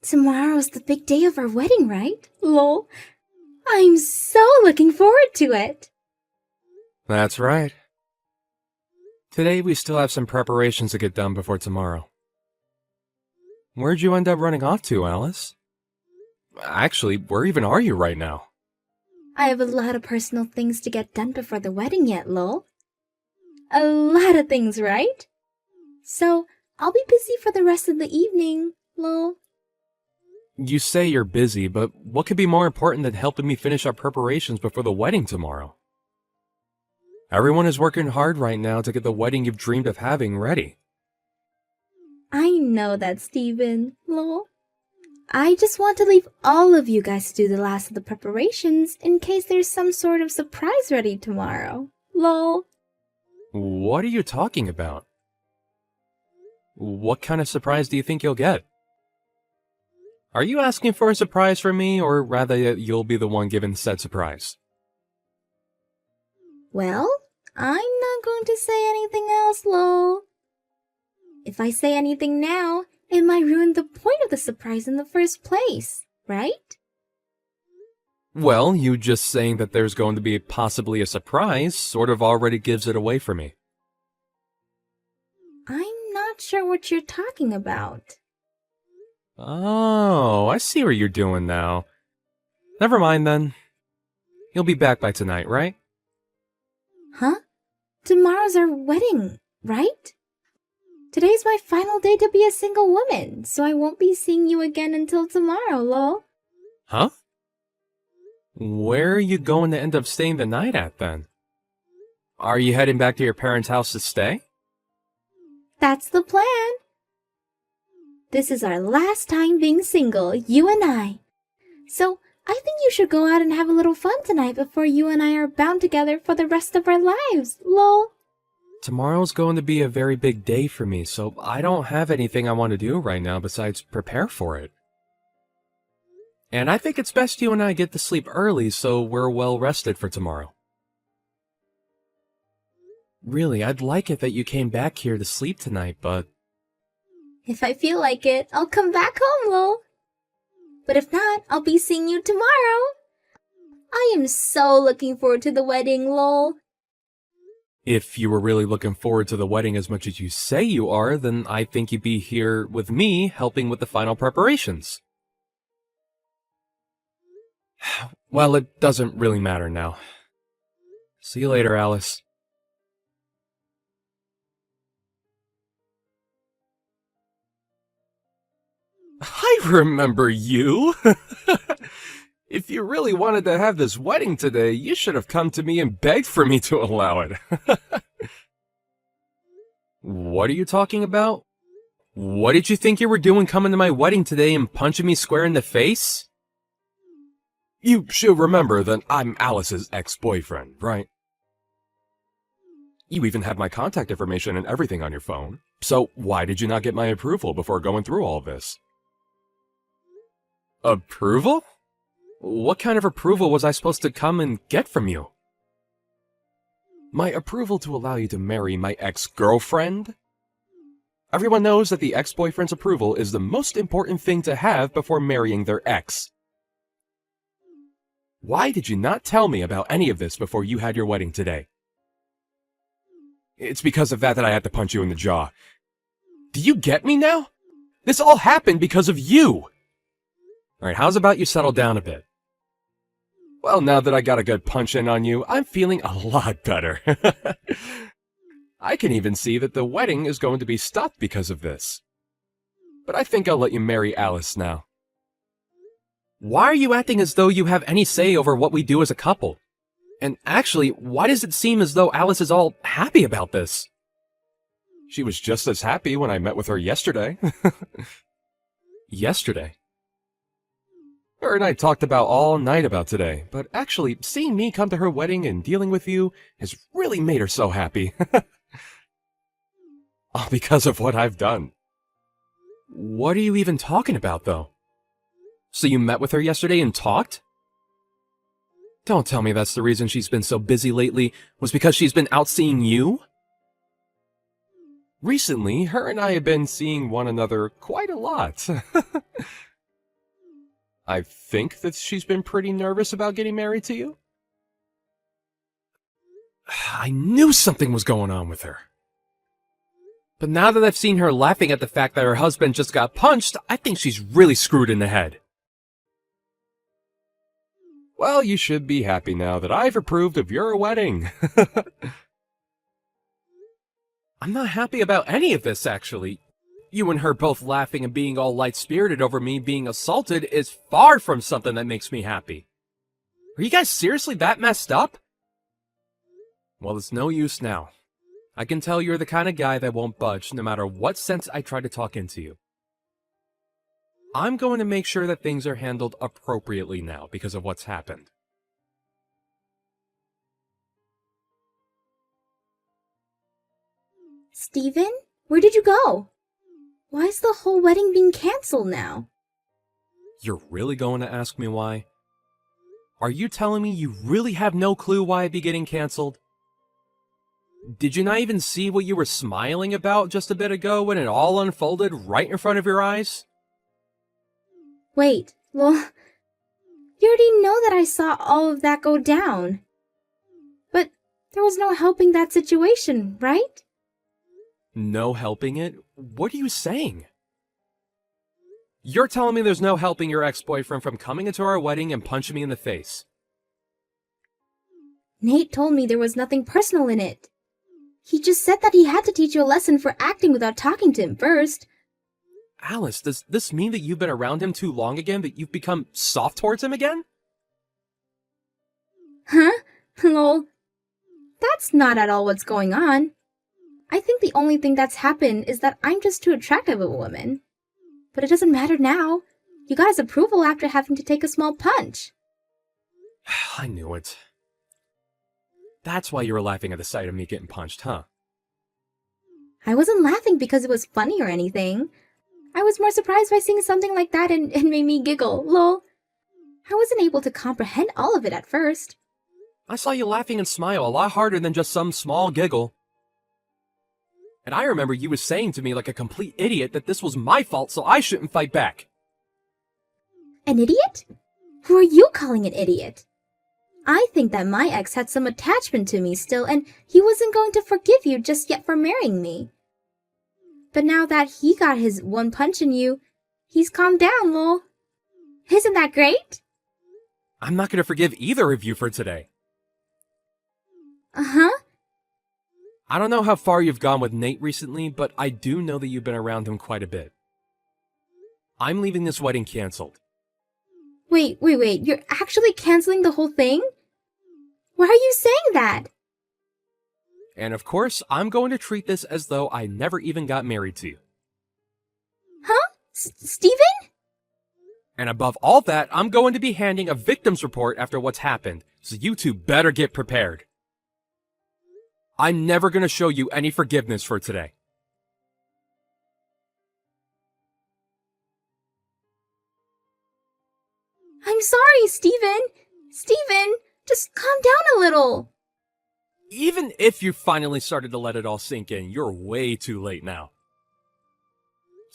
Tomorrow's the big day of our wedding, right? Lol. I'm so looking forward to it. That's right. Today we still have some preparations to get done before tomorrow. Where'd you end up running off to, Alice? Actually, where even are you right now? I have a lot of personal things to get done before the wedding yet, lol. A lot of things, right? So, I'll be busy for the rest of the evening, lol. You say you're busy, but what could be more important than helping me finish our preparations before the wedding tomorrow? Everyone is working hard right now to get the wedding you've dreamed of having ready. I know that, Steven, lol. I just want to leave all of you guys to do the last of the preparations in case there's some sort of surprise ready tomorrow, lol. What are you talking about? What kind of surprise do you think you'll get? Are you asking for a surprise from me, or rather that you'll be the one given said surprise? Well, I'm not going to say anything else, lol. If I say anything now, it might ruin the point of the surprise in the first place, right? Well, you just saying that there's going to be possibly a surprise sort of already gives it away for me. I'm not sure what you're talking about. Oh, I see what you're doing now. Never mind then. You'll be back by tonight, right? Huh? Tomorrow's our wedding, right? Today's my final day to be a single woman, so I won't be seeing you again until tomorrow, lol. Huh? Where are you going to end up staying the night at then? Are you heading back to your parents' house to stay? That's the plan. This is our last time being single, you and I. So, I think you should go out and have a little fun tonight before you and I are bound together for the rest of our lives, lol. Tomorrow's going to be a very big day for me, so I don't have anything I want to do right now besides prepare for it. And I think it's best you and I get to sleep early so we're well rested for tomorrow. Really, I'd like it that you came back here to sleep tonight, but... If I feel like it, I'll come back home, lol. But if not, I'll be seeing you tomorrow. I am so looking forward to the wedding, lol. If you were really looking forward to the wedding as much as you say you are, then I think you'd be here with me helping with the final preparations. Well, it doesn't really matter now. See you later, Alice. I remember you! If you really wanted to have this wedding today, you should have come to me and begged for me to allow it. What are you talking about? What did you think you were doing coming to my wedding today and punching me square in the face? You should remember that I'm Alice's ex-boyfriend, right? You even have my contact information and everything on your phone. So why did you not get my approval before going through all this? Approval? What kind of approval was I supposed to come and get from you? My approval to allow you to marry my ex-girlfriend? Everyone knows that the ex-boyfriend's approval is the most important thing to have before marrying their ex. Why did you not tell me about any of this before you had your wedding today? It's because of that I had to punch you in the jaw. Do you get me now? This all happened because of you! Alright, how's about you settle down a bit? Well, now that I got a good punch in on you, I'm feeling a lot better. I can even see that the wedding is going to be stopped because of this. But I think I'll let you marry Alice now. Why are you acting as though you have any say over what we do as a couple? And actually, why does it seem as though Alice is all happy about this? She was just as happy when I met with her yesterday. Yesterday? Her and I talked about all night about today, but actually, seeing me come to her wedding and dealing with you has really made her so happy. All because of what I've done. What are you even talking about, though? So you met with her yesterday and talked? Don't tell me that's the reason she's been so busy lately, was because she's been out seeing you? Recently, her and I have been seeing one another quite a lot. I think that she's been pretty nervous about getting married to you. I knew something was going on with her. But now that I've seen her laughing at the fact that her husband just got punched, I think she's really screwed in the head. Well, you should be happy now that I've approved of your wedding. I'm not happy about any of this, actually. You and her both laughing and being all light-spirited over me being assaulted is far from something that makes me happy. Are you guys seriously that messed up? Well, it's no use now. I can tell you're the kind of guy that won't budge no matter what sense I try to talk into you. I'm going to make sure that things are handled appropriately now because of what's happened. Steven, where did you go? Why is the whole wedding being canceled now? You're really going to ask me why? Are you telling me you really have no clue why it'd be getting canceled? Did you not even see what you were smiling about just a bit ago when it all unfolded right in front of your eyes? Wait, well, you already know that I saw all of that go down. But there was no helping that situation, right? No helping it? What are you saying? You're telling me there's no helping your ex-boyfriend from coming into our wedding and punching me in the face. Nate told me there was nothing personal in it. He just said that he had to teach you a lesson for acting without talking to him first. Alice, does this mean that you've been around him too long again, that you've become soft towards him again? Huh? Lol. That's not at all what's going on. I think the only thing that's happened is that I'm just too attractive of a woman. But it doesn't matter now. You got his approval after having to take a small punch. I knew it. That's why you were laughing at the sight of me getting punched, huh? I wasn't laughing because it was funny or anything. I was more surprised by seeing something like that and it made me giggle, lol. I wasn't able to comprehend all of it at first. I saw you laughing and smile a lot harder than just some small giggle. And I remember you was saying to me like a complete idiot that this was my fault, so I shouldn't fight back. An idiot? Who are you calling an idiot? I think that my ex had some attachment to me still, and he wasn't going to forgive you just yet for marrying me. But now that he got his one punch in you, he's calmed down, lol. Isn't that great? I'm not going to forgive either of you for today. Uh-huh. I don't know how far you've gone with Nate recently, but I do know that you've been around him quite a bit. I'm leaving this wedding canceled. Wait, you're actually canceling the whole thing? Why are you saying that? And of course, I'm going to treat this as though I never even got married to you. Huh? Steven? And above all that, I'm going to be handing a victim's report after what's happened, so you two better get prepared. I'm never going to show you any forgiveness for today. I'm sorry, Steven. Steven, just calm down a little. Even if you finally started to let it all sink in, you're way too late now.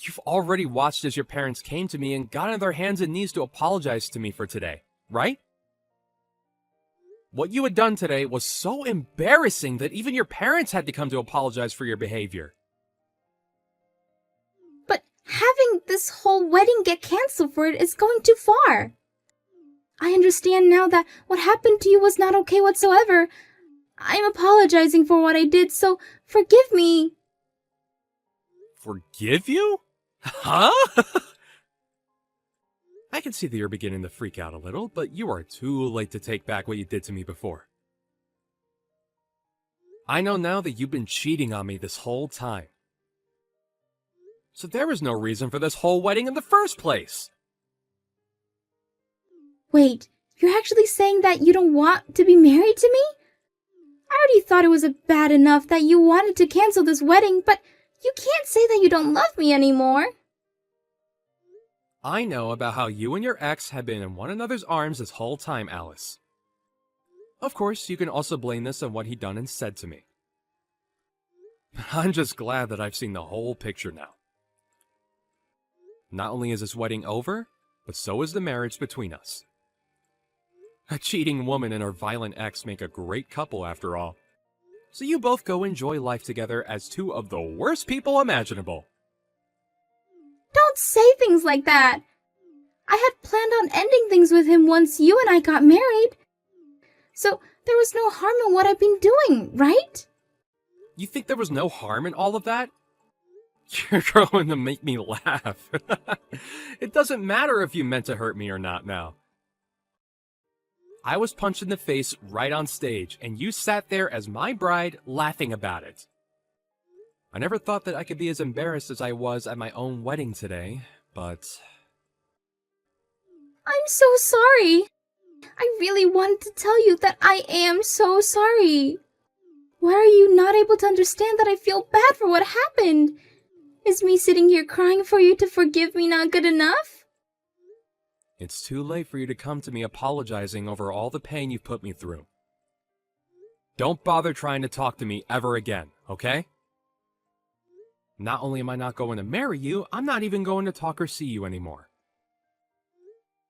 You've already watched as your parents came to me and got on their hands and knees to apologize to me for today, right? What you had done today was so embarrassing that even your parents had to come to apologize for your behavior. But having this whole wedding get canceled for it is going too far. I understand now that what happened to you was not okay whatsoever. I'm apologizing for what I did, so forgive me. Forgive you? Huh? I can see that you're beginning to freak out a little, but you are too late to take back what you did to me before. I know now that you've been cheating on me this whole time. So there was no reason for this whole wedding in the first place. Wait, you're actually saying that you don't want to be married to me? I already thought it was bad enough that you wanted to cancel this wedding, but you can't say that you don't love me anymore. I know about how you and your ex have been in one another's arms this whole time, Alice. Of course, you can also blame this on what he done and said to me. I'm just glad that I've seen the whole picture now. Not only is this wedding over, but so is the marriage between us. A cheating woman and her violent ex make a great couple after all. So you both go enjoy life together as two of the worst people imaginable. Don't say things like that. I had planned on ending things with him once you and I got married. So there was no harm in what I've been doing, right? You think there was no harm in all of that? You're going to make me laugh. It doesn't matter if you meant to hurt me or not now. I was punched in the face right on stage, and you sat there as my bride laughing about it. I never thought that I could be as embarrassed as I was at my own wedding today, but... I'm so sorry. I really wanted to tell you that I am so sorry. Why are you not able to understand that I feel bad for what happened? Is me sitting here crying for you to forgive me not good enough? It's too late for you to come to me apologizing over all the pain you've put me through. Don't bother trying to talk to me ever again, okay? Not only am I not going to marry you, I'm not even going to talk or see you anymore.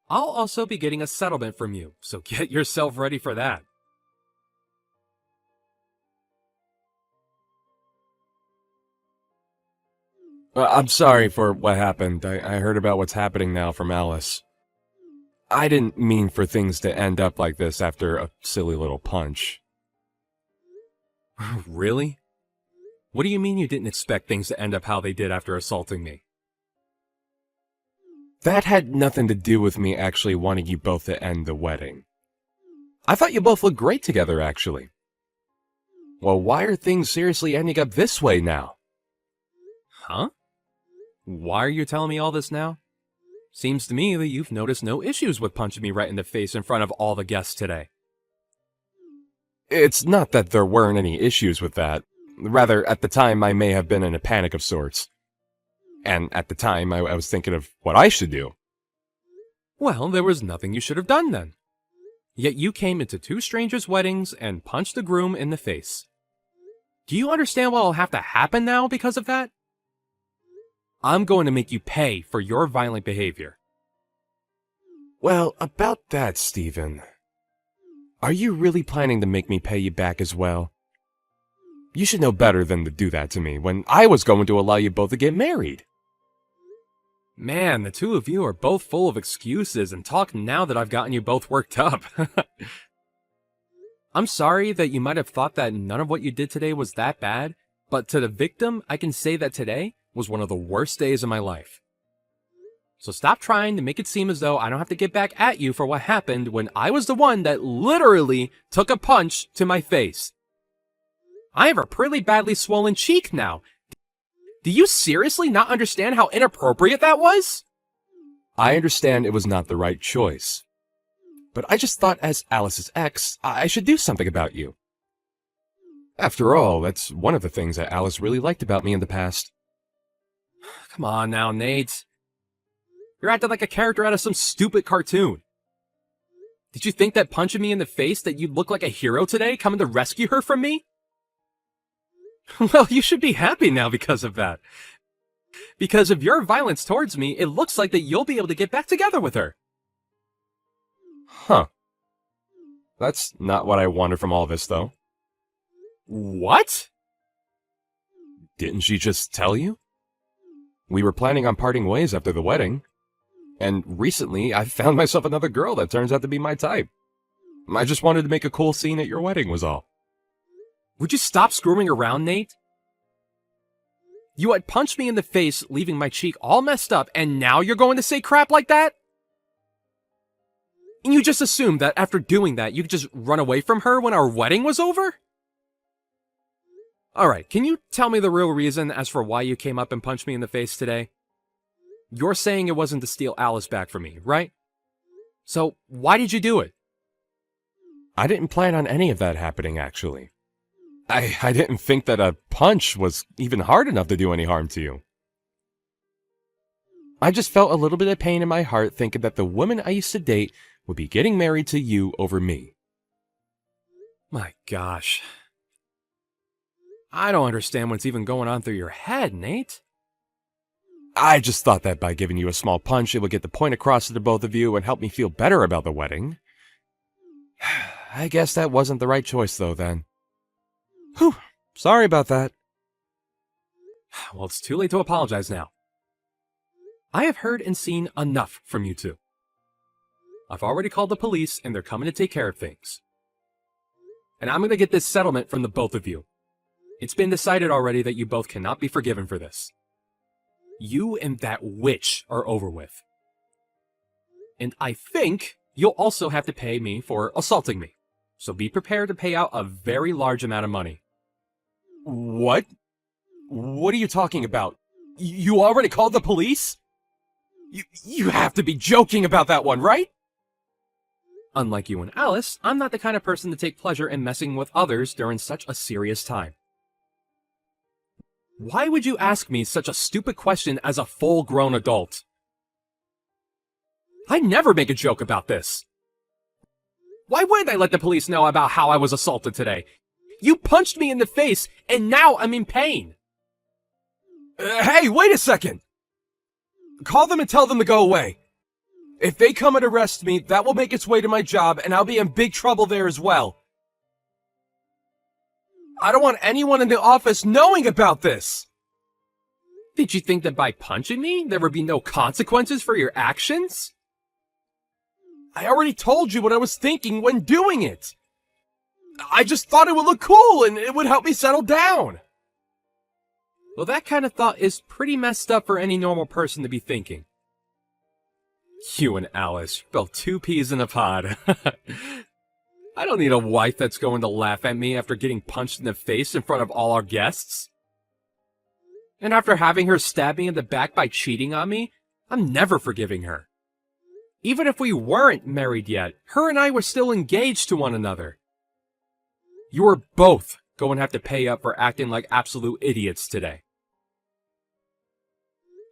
I'll also be getting a settlement from you, so get yourself ready for that. I'm sorry for what happened. I heard about what's happening now from Alice. I didn't mean for things to end up like this after a silly little punch. Really? What do you mean you didn't expect things to end up how they did after assaulting me? That had nothing to do with me actually wanting you both to end the wedding. I thought you both looked great together, actually. Well, why are things seriously ending up this way now? Huh? Why are you telling me all this now? Seems to me that you've noticed no issues with punching me right in the face in front of all the guests today. It's not that there weren't any issues with that. Rather, at the time, I may have been in a panic of sorts. And at the time, I was thinking of what I should do. Well, there was nothing you should have done then. Yet you came into two strangers' weddings and punched the groom in the face. Do you understand what will have to happen now because of that? I'm going to make you pay for your violent behavior. Well, about that, Stephen. Are you really planning to make me pay you back as well? You should know better than to do that to me when I was going to allow you both to get married. Man, the two of you are both full of excuses and talk now that I've gotten you both worked up. I'm sorry that you might have thought that none of what you did today was that bad, but to the victim, I can say that today was one of the worst days of my life. So stop trying to make it seem as though I don't have to get back at you for what happened when I was the one that literally took a punch to my face. I have a pretty badly swollen cheek now. Do you seriously not understand how inappropriate that was? I understand it was not the right choice. But I just thought as Alice's ex, I should do something about you. After all, that's one of the things that Alice really liked about me in the past. Come on now, Nate. You're acting like a character out of some stupid cartoon. Did you think that punching me in the face that you'd look like a hero today, coming to rescue her from me? Well, you should be happy now because of that. Because of your violence towards me, it looks like that you'll be able to get back together with her. Huh. That's not what I wanted from all this, though. What? Didn't she just tell you? We were planning on parting ways after the wedding. And recently, I found myself another girl that turns out to be my type. I just wanted to make a cool scene at your wedding was all. Would you stop screwing around, Nate? You had punched me in the face, leaving my cheek all messed up, and now you're going to say crap like that? And you just assumed that after doing that, you could just run away from her when our wedding was over? Alright, can you tell me the real reason as for why you came up and punched me in the face today? You're saying it wasn't to steal Alice back from me, right? So, why did you do it? I didn't plan on any of that happening, actually. I didn't think that a punch was even hard enough to do any harm to you. I just felt a little bit of pain in my heart thinking that the woman I used to date would be getting married to you over me. My gosh. I don't understand what's even going on through your head, Nate. I just thought that by giving you a small punch, it would get the point across to the both of you and help me feel better about the wedding. I guess that wasn't the right choice, though, then. Whew, sorry about that. Well, it's too late to apologize now. I have heard and seen enough from you two. I've already called the police, and they're coming to take care of things. And I'm going to get this settlement from the both of you. It's been decided already that you both cannot be forgiven for this. You and that witch are over with. And I think you'll also have to pay me for assaulting me. So be prepared to pay out a very large amount of money. What? What are you talking about? You already called the police? You have to be joking about that one, right? Unlike you and Alice, I'm not the kind of person to take pleasure in messing with others during such a serious time. Why would you ask me such a stupid question as a full-grown adult? I never make a joke about this. Why wouldn't I let the police know about how I was assaulted today? You punched me in the face, and now I'm in pain. Hey, wait a second! Call them and tell them to go away. If they come and arrest me, that will make its way to my job, and I'll be in big trouble there as well. I don't want anyone in the office knowing about this! Did you think that by punching me, there would be no consequences for your actions? I already told you what I was thinking when doing it. I just thought it would look cool and it would help me settle down. Well, that kind of thought is pretty messed up for any normal person to be thinking. You and Alice, both two peas in a pod. I don't need a wife that's going to laugh at me after getting punched in the face in front of all our guests. And after having her stab me in the back by cheating on me, I'm never forgiving her. Even if we weren't married yet, her and I were still engaged to one another. You are both going to have to pay up for acting like absolute idiots today.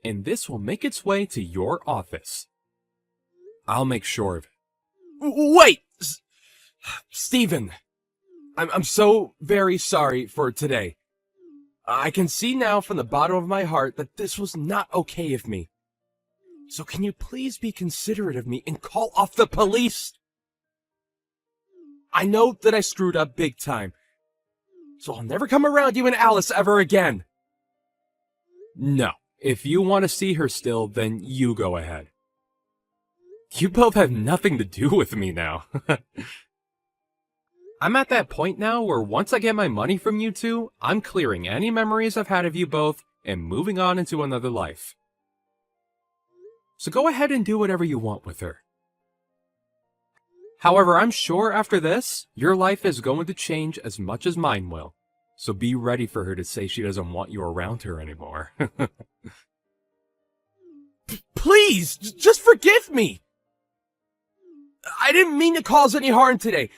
And this will make its way to your office. I'll make sure of it. Wait! Stephen, I'm so very sorry for today. I can see now from the bottom of my heart that this was not okay of me. So can you please be considerate of me and call off the police? I know that I screwed up big time, so I'll never come around you and Alice ever again. No, if you want to see her still, then you go ahead. You both have nothing to do with me now. I'm at that point now where once I get my money from you two, I'm clearing any memories I've had of you both and moving on into another life. So go ahead and do whatever you want with her. However, I'm sure after this, your life is going to change as much as mine will. So be ready for her to say she doesn't want you around her anymore. Please, just forgive me! I didn't mean to cause any harm today.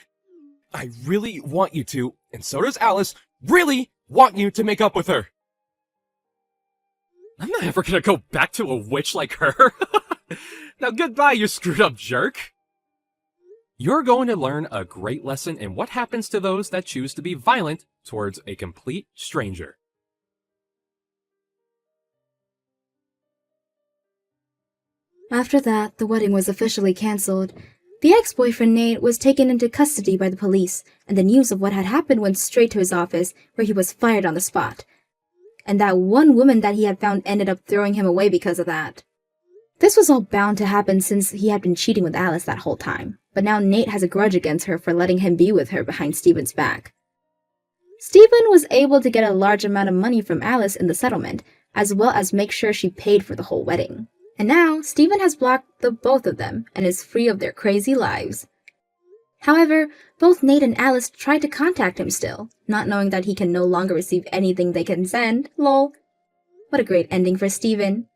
I really want you to, and so does Alice, really want you to make up with her. I'm not ever gonna go back to a witch like her. Now goodbye, you screwed up jerk. You're going to learn a great lesson in what happens to those that choose to be violent towards a complete stranger. After that, the wedding was officially cancelled. The ex-boyfriend Nate was taken into custody by the police, and the news of what had happened went straight to his office, where he was fired on the spot. And that one woman that he had found ended up throwing him away because of that. This was all bound to happen since he had been cheating with Alice that whole time, but now Nate has a grudge against her for letting him be with her behind Stephen's back. Stephen was able to get a large amount of money from Alice in the settlement, as well as make sure she paid for the whole wedding. And now, Stephen has blocked the both of them and is free of their crazy lives. However, both Nate and Alice tried to contact him still, not knowing that he can no longer receive anything they can send, lol. What a great ending for Stephen.